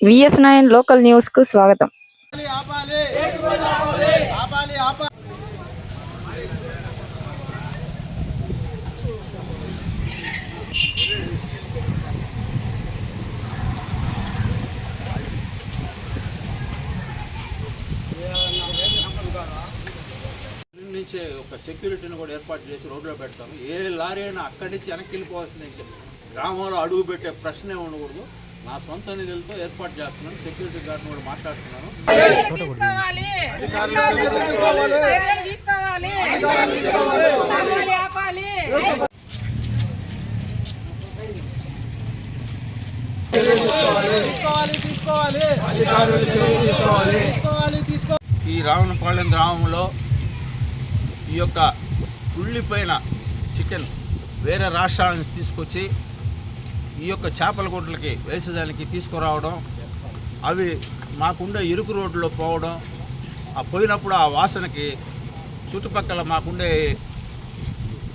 VS9 local news కు స్వాగతం. నుంచి ఒక సెక్యూరిటీని కూడా ఏర్పాటు చేసి రోడ్లో పెడతాము. ఏ లారీ అయినా అక్కడి నుంచి వెనక్కి వెళ్ళిపోవాల్సింది, గ్రామంలో అడుగు పెట్టే ప్రశ్నే ఉండకూడదు. నా సొంత నిధులతో ఏర్పాటు చేస్తున్నాను. సెక్యూరిటీ గార్డ్ని కూడా మాట్లాడుతున్నాను. ఈ రావణపాలెం గ్రామంలో ఈ యొక్క కుళ్ళిపోయిన చికెన్ వేరే రాష్ట్రాల నుంచి తీసుకొచ్చి ఈ యొక్క చేపల గుడ్లకి వేసేదానికి తీసుకురావడం, అవి మాకుండే ఇరుకు రోడ్లో పోవడం, ఆ పోయినప్పుడు ఆ వాసనకి చుట్టుపక్కల మాకుండే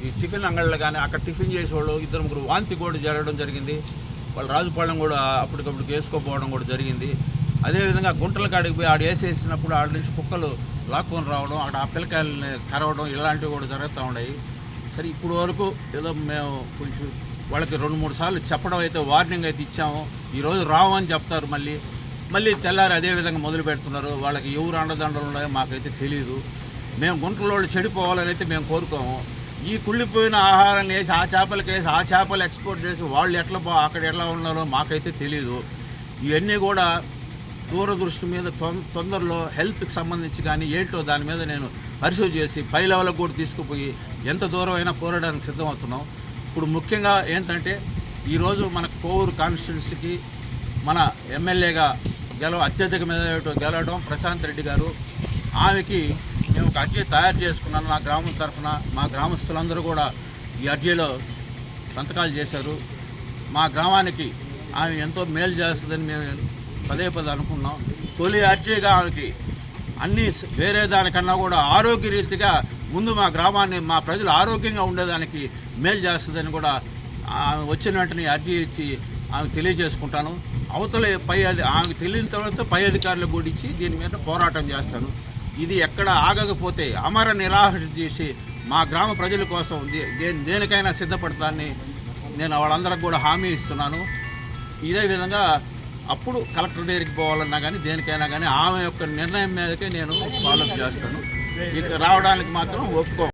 ఈ టిఫిన్ అంగళ్ళు కానీ అక్కడ టిఫిన్ చేసేవాళ్ళు 2-3 వాంతి కూడా జరగడం జరిగింది. వాళ్ళు రాజుపాలెం కూడా అప్పటికప్పుడు వేసుకోపోవడం కూడా జరిగింది. అదేవిధంగా గుంటల కాడికి పోయి ఆడ వేసేసినప్పుడు ఆడ నుంచి కుక్కలు లాక్కొని రావడం, అక్కడ ఆ పిల్లకాయలని కరవడం, ఇలాంటివి కూడా జరుగుతూ ఉన్నాయి. సరే, ఇప్పుడు వరకు ఏదో మేము కొంచెం వాళ్ళకి 2-3 సార్లు చెప్పడం అయితే వార్నింగ్ అయితే ఇచ్చాము. ఈరోజు రావని చెప్తారు, మళ్ళీ తెల్లారి అదేవిధంగా మొదలు పెడుతున్నారు. వాళ్ళకి ఎవరు అండదండలు ఉన్నాయో మాకైతే తెలియదు. మేము గుంటల వాళ్ళు చెడిపోవాలని అయితే మేము కోరుకోము. ఈ కుళ్ళిపోయిన ఆహారాన్ని వేసి ఆ చేపలకి వేసి ఆ చేపలు ఎక్స్పోర్ట్ చేసి వాళ్ళు అక్కడ ఎట్లా ఉన్నారో మాకైతే తెలియదు. ఇవన్నీ కూడా దూరదృష్టి మీద తొందరలో హెల్త్కి సంబంధించి కానీ ఏంటో దాని మీద నేను పరిశోధన చేసి పై లెవెల్కి కూడా తీసుకుపోయి ఎంత దూరం అయినా పోరాడానికి సిద్ధమవుతున్నాం. ఇప్పుడు ముఖ్యంగా ఏంటంటే ఈరోజు మన కోవూరు కాన్స్టిట్యున్సీకి మన ఎమ్మెల్యేగా అత్యధిక మీద గెలవడం ప్రశాంత్ రెడ్డి గారు. ఆమెకి మేము ఒక అర్జీ తయారు చేసుకున్నాను. నా గ్రామం తరఫున మా గ్రామస్తులందరూ కూడా ఈ అర్జీలో సంతకాలు చేశారు. మా గ్రామానికి ఆమె ఎంతో మేలు చేస్తుందని మేము పదే అనుకున్నాం. తొలి అర్జీగా ఆమెకి అన్నీ వేరే దానికన్నా కూడా ఆరోగ్య రీతిగా ముందు మా గ్రామాన్ని, మా ప్రజలు ఆరోగ్యంగా ఉండేదానికి మేలు చేస్తుందని కూడా వచ్చిన వెంటనే అర్జీ ఇచ్చి ఆమెకు తెలియజేసుకుంటాను. అవతల ఆమెకు తెలియని తర్వాత పై అధికారులకు కూడా ఇచ్చి దీని మీద పోరాటం చేస్తాను. ఇది ఎక్కడ ఆగకపోతే అమర నిరాహార చేసి మా గ్రామ ప్రజల కోసం దేనికైనా సిద్ధపడతానని నేను వాళ్ళందరికి కూడా హామీ ఇస్తున్నాను. ఇదే విధంగా అప్పుడు కలెక్టర్ దగ్గరికి పోవాలన్నా కానీ దేనికైనా కానీ ఆమె యొక్క నిర్ణయం మీదకే నేను ఫాలోఅప్ చేస్తాను. ఇక రావడానికి మాత్రం ఒప్పుకో.